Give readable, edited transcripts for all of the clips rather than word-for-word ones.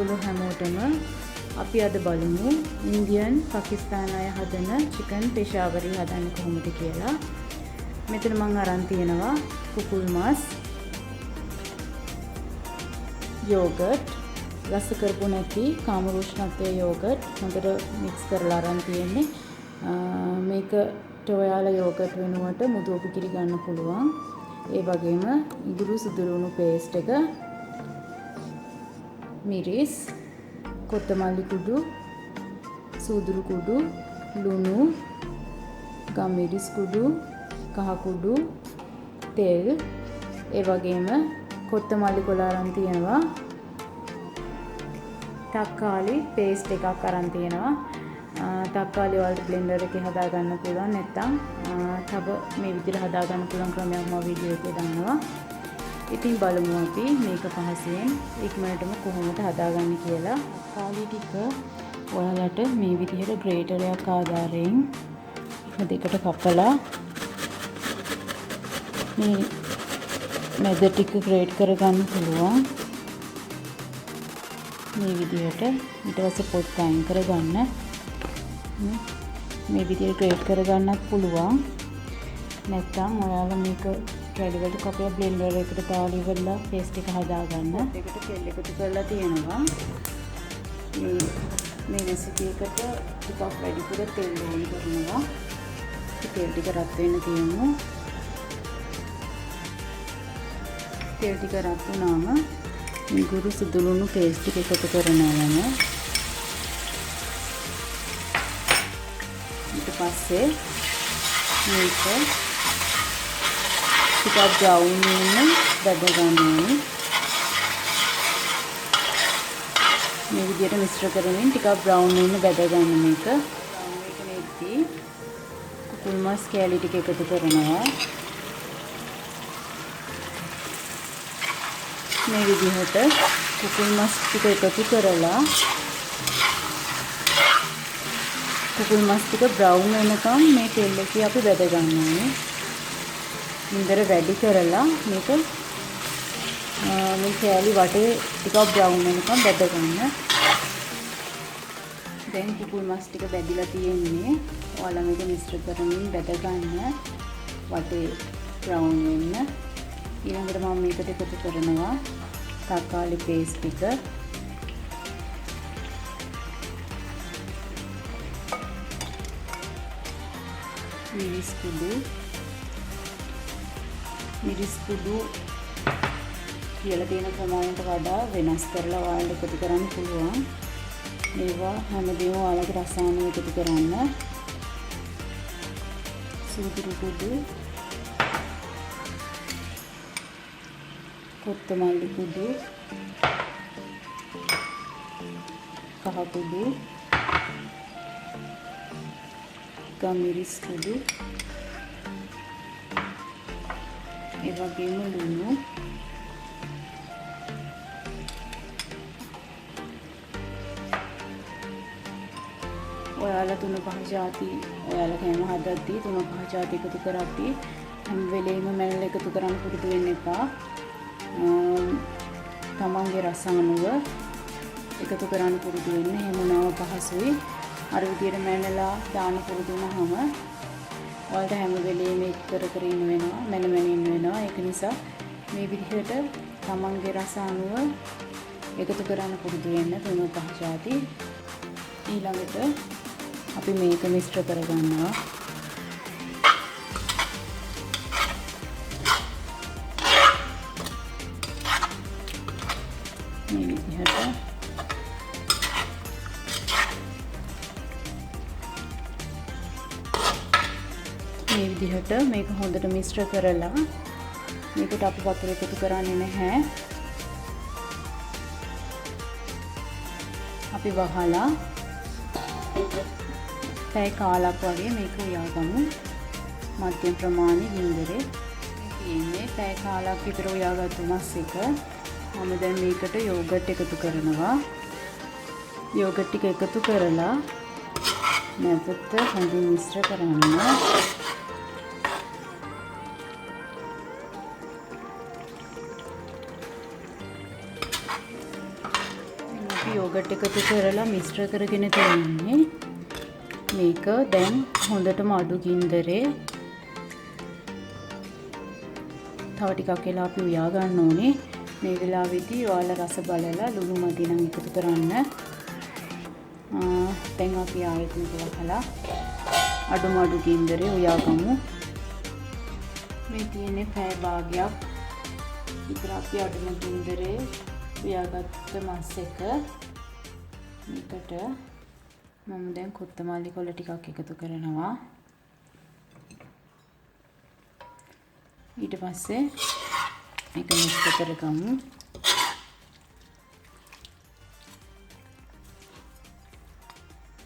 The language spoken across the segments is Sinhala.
ඔයගොල්ලෝ හැමෝටම අපි අද බලමු ඉන්දියන් පාකිස්තාන අය හදන චිකන් පෙෂාවරි හදන්නේ කොහොමද කියලා. මෙතන මම අරන් තියෙනවා කුකුල් මස්, යෝගට්, රස කරපු නැති කාම උෂ්ණත්වයේ යෝගට් හොඳට මික්ස් කරලා අරන් තියෙන්නේ. මේකට ඔයාලා යෝගට් වෙනුවට මුදු පිකිරි ගන්න පුළුවන්. ඒ වගේම ඉඟුරු සුදුරුණු පේස්ට් එක, මිරිස්, කොත්තමල්ලි කුඩු, සූදුරු කුඩු, ලුණු, ගම්මිරිස් කුඩු, කහ කුඩු, තෙල්, ඒ වගේම කොත්තමල්ලි කොළ අරන් තියෙනවා. තක්කාලි පේස්ට් එකක් අරන් තියෙනවා. තක්කාලි වලට බ්ලෙන්ඩර් එකේ හදා ගන්න පුළුවන්, නැත්නම් තව මේ විදිහට හදා ගන්න පුළුවන් ක්‍රමයක් මම වීඩියෝ එකේ දානවා. ඉතින් බලමු අපි මේක පහසෙන් ඉක්මනටම කොහොමද හදාගන්නේ කියලා. තක්කාලි ටික ඔයාලට මේ විදිහට ග්‍රේටරයක් ආධාරයෙන් දෙකට කපලා මේ මැද ටික ග්‍රේට් කරගන්න පුළුවන්. මේ විදිහට ඊට පස්සේ පොත් අයින් කරගන්න. මේ විදිහට ග්‍රේට් කරගන්නත් පුළුවන්. නැත්නම් ඔයාලා මේක කැලි වලට කපලා බ්ලෙන්ඩර් එකට දාලා ඉවරලා පේස්ට් එක හදාගන්න. ඒකට තෙල් එකතු කරලා තියෙනවා. මේ රෙසිපි එකට ටිකක් වැඩිපුර තෙල් ඕන කරනවා. තෙල් ටික රත් වෙන්න තියෙනවා. තෙල් ටික රත් වුණාම ඉඟුරු සුදුලුණු පේස්ට් එක එකතු කරනවා. ඊට පස්සේ මේක ටිකක් බ්‍රවුන් වෙන්න බැද ගන්න ඕනේ. මේ විදිහට මිශ්‍ර කරමින් ටිකක් බ්‍රවුන් වෙන්න බැද ගන්න මේක. බ්‍රවුන් වෙකෙදී කුකුල් මස් කෑලි ටික එකතු කරනවා. මේ විදිහට කුකුල් මස් ටික එකතු කරලා කුකුල් මස් ටික බ්‍රවුන් වෙනකම් මේ තෙල් එකේ අපි බැද ගන්න ඕනේ. ඉන්දර වැඩි කරලා මේක මේ කෑලි වටේ ටිකක් බ්‍රවුන් වෙනකම් බැද ගන්න. දැන් කුකුල් මස් ටික බැදිලා තියෙන්නේ. ඔයාලා මේක මිශ්‍ර කරමින් බැද ගන්න වටේ බ්‍රවුන් වෙන්න. ඊළඟට මම මේකට එකතු කරනවා තක්කාලි පේස්ට් ටික. මිරිස් කුඩු කියලා තියෙන ප්‍රමාණයට වඩා වෙනස් කරලා ඔයාලට එකතු කරන්න පුළුවන්. මේවා හැමදේම ඔයාලගේ රස අනුව එකතු කරන්න. සූදුරු කුඩු, කොත්තමල්ලි කුඩු, කහ කුඩු, ගම්මිරිස් කුඩු, ඒ වගේම ලුණු, ඔයාලා 3-5 ಜಾති ඔයාලා කෑම හදද්දී 3-5 ಜಾති එකතු කරද්දී හැම වෙලේම මැනල එකතු කරන්න පුරුදු වෙන්න එපා. තමන්ගේ රස අනුව එකතු කරන්න පුරුදු වෙන්න. එහෙම වුණාම පහසුයි. අර විදියට මැනලා දාන්න පුරුදු වුණාම ඔයාලට හැම වෙලේම එක කර ඉන්න වෙනවා, මැන ඉන්න වෙනවා. ඒක නිසා මේ විදිහට තමන්ගේ රස අනුව එකතු කරන්න පුරුදු වෙන්න 3-5 ಜಾති. ඊළඟට අපි මේක මිශ්‍ර කරගන්නවා. මේ විදිහට මේක හොඳට මිශ්‍ර කරලා මේකට අපි වතුර එකතු කරන්නේ නැහැ. අපි වහලා පැය කාලක් වගේ මේක උයාගමු. මධ්‍යම ප්‍රමාණයේ ගින්දරේ තියෙන්නේ පැය කාලක් විතර උයාගත්තු මස් එක. මම දැන් මේකට යෝගට් එකතු කරනවා. යෝගට් ටික එකතු කරලා නැවත හොඳින් මිශ්‍ර කරන්න. අපි යෝගට් එකතු කරලා මිශ්‍ර කරගෙන තියෙන්නේ. මේක දැන් හොඳටම අඩු ගින්දරේ තව ටිකක් වෙලා අපි උයා ගන්න ඕනේ. මේ වෙලාවේදී ඔයාලා රස බලලා ලුණු මදි නම් එකතු කරන්න. දැන් අපි ආයෙත් මේක වහලා අඩු ගින්දරේ උයා ගමු. මේ තියෙන්නේ පැය භාගයක් විතර අපි අඩුම ගින්දරේ උයාගත්ත මස් එක. මේකට මම දැන් කොත්තමල්ලි කොළ ටිකක් එකතු කරනවා. ඊට පස්සේ මේක මික්ස් කරගමු.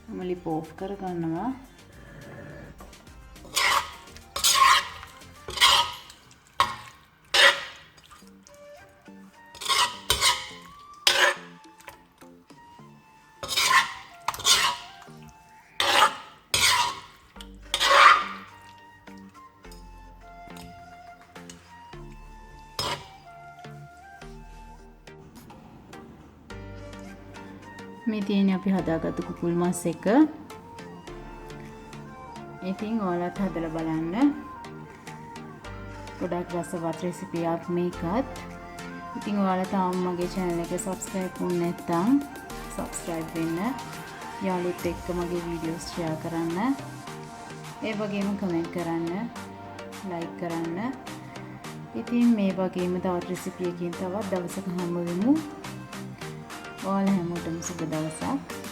මම ලිප් ඔෆ් කරගන්නවා. මේ තියෙන්නේ අපි හදාගත්තු කුකුල් මස් එක. ඉතින් ඔයාලත් හදලා බලන්න. ගොඩක් රසවත් රෙසිපියක් මේකත්. ඉතින් ඔයාලා තාම මගේ channel එක subscribe වුනේ නැත්නම් subscribe වෙන්න. යාළුවොත් එක්ක මගේ videos share කරන්න. ඒ වගේම comment කරන්න, like කරන්න. ඉතින් මේ වගේම තවත් රෙසිපි එකකින් තවත් දවසක හම්බ වෙමු. ඔයාලා හැමෝටම සුබ දවසක්.